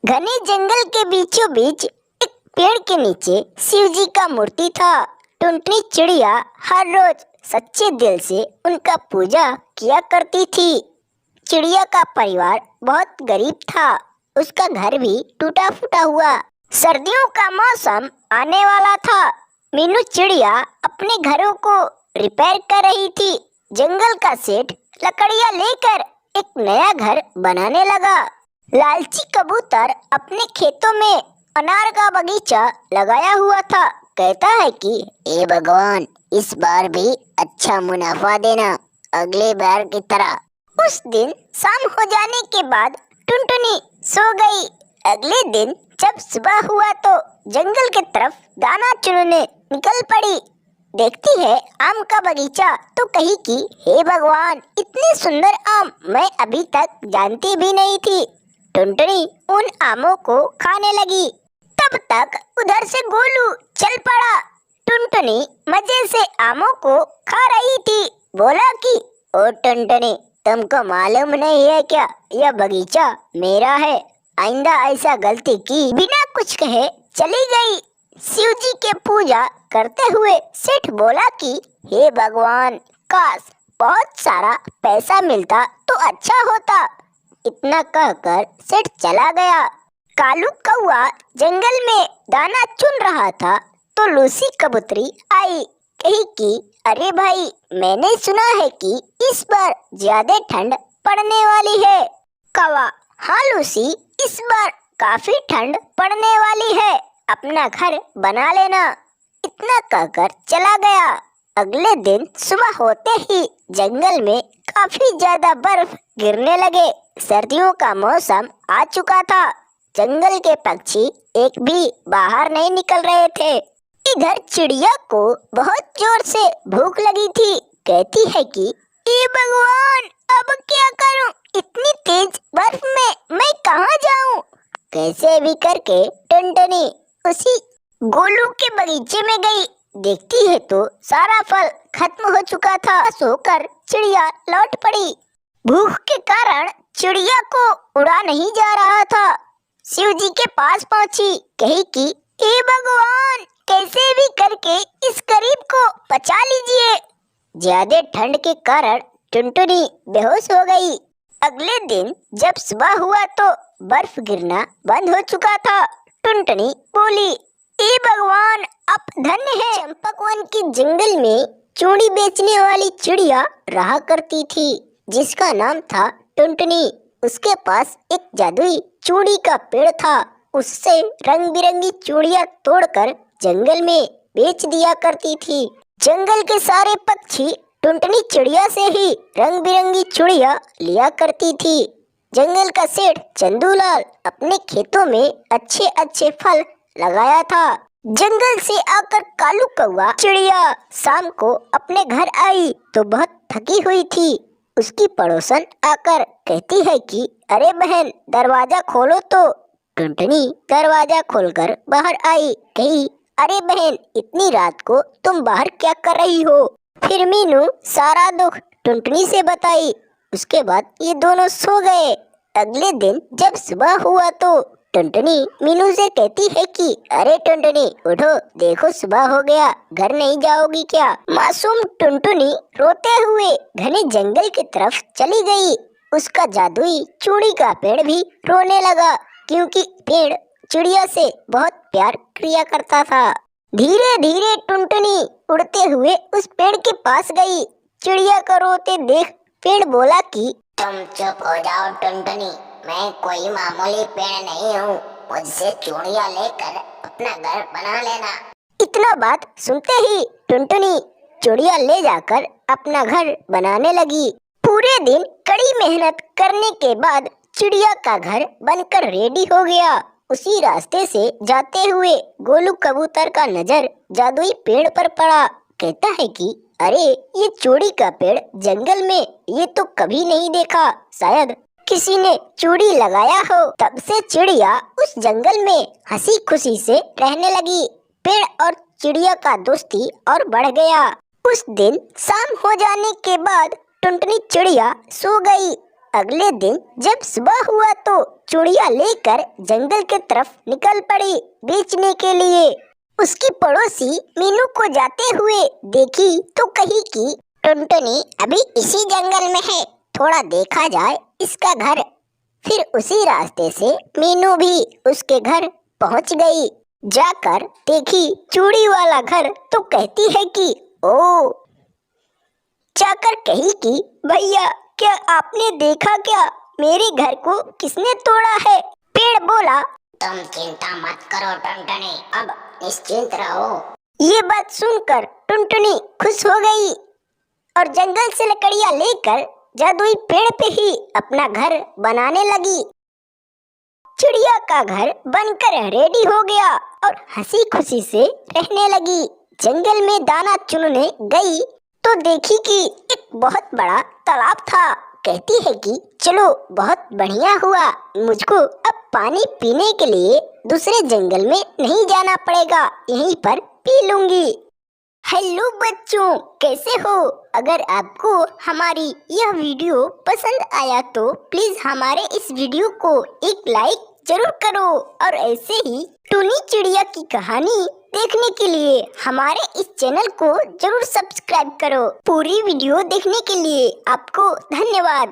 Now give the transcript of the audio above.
घने जंगल के बीचों बीच एक पेड़ के नीचे शिव जी का मूर्ति था। टुनटुनी चिड़िया हर रोज सच्चे दिल से उनका पूजा किया करती थी। चिड़िया का परिवार बहुत गरीब था। उसका घर भी टूटा फूटा हुआ। सर्दियों का मौसम आने वाला था। मीनू चिड़िया अपने घरों को रिपेयर कर रही थी। जंगल का सेठ लकड़ियां लेकर एक नया घर बनाने लगा। लालची कबूतर अपने खेतों में अनार का बगीचा लगाया हुआ था। कहता है कि हे भगवान, इस बार भी अच्छा मुनाफा देना, अगले बार की तरह। उस दिन शाम हो जाने के बाद टुनटुनी सो गई। अगले दिन जब सुबह हुआ तो जंगल की तरफ दाना चुनने निकल पड़ी। देखती है आम का बगीचा तो कही कि हे भगवान, इतने सुंदर आम मैं अभी तक जानती भी नहीं थी। टुनटुनी उन आमों को खाने लगी। तब तक उधर से गोलू चल पड़ा। टुनटुनी मजे से आमों को खा रही थी। बोला कि ओ टुनटुनी, तुमको मालूम नहीं है क्या, यह बगीचा मेरा है। आइंदा ऐसा गलती की बिना कुछ कहे चली गई। शिव जी के पूजा करते हुए सेठ बोला कि हे भगवान, काश बहुत सारा पैसा मिलता तो अच्छा होता। इतना कहकर सेठ चला गया। कालू कौआ जंगल में दाना चुन रहा था तो लूसी कबूतरी आई। कही कि अरे भाई, मैंने सुना है कि इस बार ज्यादा ठंड पड़ने वाली है। कौवा, हाँ लूसी, इस बार काफी ठंड पड़ने वाली है, अपना घर बना लेना। इतना कहकर चला गया। अगले दिन सुबह होते ही जंगल में काफी ज्यादा बर्फ गिरने लगे। सर्दियों का मौसम आ चुका था। जंगल के पक्षी एक भी बाहर नहीं निकल रहे थे। इधर चिड़िया को बहुत जोर से भूख लगी थी। कहती है कि हे भगवान, अब क्या करूं? इतनी तेज बर्फ में मैं कहां जाऊं? कैसे भी करके टुनटुनी उसी गोलू के बगीचे में गई। देखती है तो सारा फल खत्म हो चुका था। सोकर चिड़िया लौट पड़ी। भूख के कारण चिड़िया को उड़ा नहीं जा रहा था। शिव जी के पास पहुंची। कही कि हे भगवान, कैसे भी करके इस गरीब को बचा लीजिए। ज्यादा ठंड के कारण टुनटुनी बेहोश हो गई। अगले दिन जब सुबह हुआ तो बर्फ गिरना बंद हो चुका था। टुनटुनी बोली, हे भगवान, आप धन्य है। चंपकवन के जंगल में चूड़ी बेचने वाली चिड़िया रहा करती थी, जिसका नाम था टुनटुनी। उसके पास एक जादुई चूड़ी का पेड़ था। उससे रंग बिरंगी चूड़ियां तोड़कर जंगल में बेच दिया करती थी। जंगल के सारे पक्षी टुनटुनी चिड़िया से ही रंग बिरंगी चूड़ियां लिया करती थी। जंगल का सेठ चंदूलाल अपने खेतों में अच्छे अच्छे फल लगाया था। जंगल से आकर कालू कौवा चिड़िया शाम को अपने घर आई तो बहुत थकी हुई थी। उसकी पड़ोसन आकर कहती है कि अरे बहन, दरवाजा खोलो तो। टुनटुनी दरवाजा खोलकर बाहर आई। कही, अरे बहन, इतनी रात को तुम बाहर क्या कर रही हो? फिर मीनू सारा दुख टुनटुनी से बताई। उसके बाद ये दोनों सो गए। अगले दिन जब सुबह हुआ तो टुनटुनी मीनू से कहती है कि अरे टुनटुनी, उठो, देखो सुबह हो गया, घर नहीं जाओगी क्या? मासूम टुनटुनी रोते हुए घने जंगल की तरफ चली गई। उसका जादुई चूड़ी का पेड़ भी रोने लगा, क्योंकि पेड़ चिड़िया से बहुत प्यार किया करता था। धीरे धीरे टुनटुनी उड़ते हुए उस पेड़ के पास गई। चिड़िया को रोते देख पेड़ बोला कि तुम चुप हो जाओ टुनटुनी, मैं कोई मामूली पेड़ नहीं हूँ। मुझसे चूड़ियाँ लेकर अपना घर बना लेना। इतना बात सुनते ही टुनटुनी चूड़ियाँ ले जाकर अपना घर बनाने लगी। पूरे दिन कड़ी मेहनत करने के बाद चिड़िया का घर बनकर रेडी हो गया। उसी रास्ते से जाते हुए गोलू कबूतर का नजर जादुई पेड़ पर पड़ा। कहता है कि अरे, ये चूड़ी का पेड़ जंगल में ये तो कभी नहीं देखा। शायद किसी ने चूड़ी लगाया हो। तब से चिड़िया उस जंगल में हंसी खुशी से रहने लगी। पेड़ और चिड़िया का दोस्ती और बढ़ गया। उस दिन शाम हो जाने के बाद टुनटुनी चिड़िया सो गई। अगले दिन जब सुबह हुआ तो चूड़िया लेकर जंगल की तरफ निकल पड़ी बेचने के लिए। उसकी पड़ोसी मीनू को जाते हुए देखी तो कही कि टुनटुनी अभी इसी जंगल में है, थोड़ा देखा जाए इसका घर। फिर उसी रास्ते से मीनू भी उसके घर पहुंच गई। जाकर देखी चूड़ी वाला घर तो कहती है कि ओ। जाकर कही कि भैया क्या आपने देखा क्या, मेरे घर को किसने तोड़ा है? पेड़ बोला, तुम चिंता मत करो टुनटुनी, अब निश्चिंत रहो। ये बात सुनकर टुनटुनी खुश हो गई और जंगल से लकड़ियां लेकर जादुई पेड़ पे ही अपना घर बनाने लगी। चिड़िया का घर बनकर रेडी हो गया और हंसी खुशी से रहने लगी। जंगल में दाना चुनने गई तो देखी कि एक बहुत बड़ा तालाब था। कहती है कि चलो बहुत बढ़िया हुआ, मुझको अब पानी पीने के लिए दूसरे जंगल में नहीं जाना पड़ेगा, यहीं पर पी लूंगी। हेलो बच्चों, कैसे हो? अगर आपको हमारी यह वीडियो पसंद आया तो प्लीज हमारे इस वीडियो को एक लाइक जरूर करो और ऐसे ही टूनी चिड़िया की कहानी देखने के लिए हमारे इस चैनल को जरूर सब्सक्राइब करो। पूरी वीडियो देखने के लिए आपको धन्यवाद।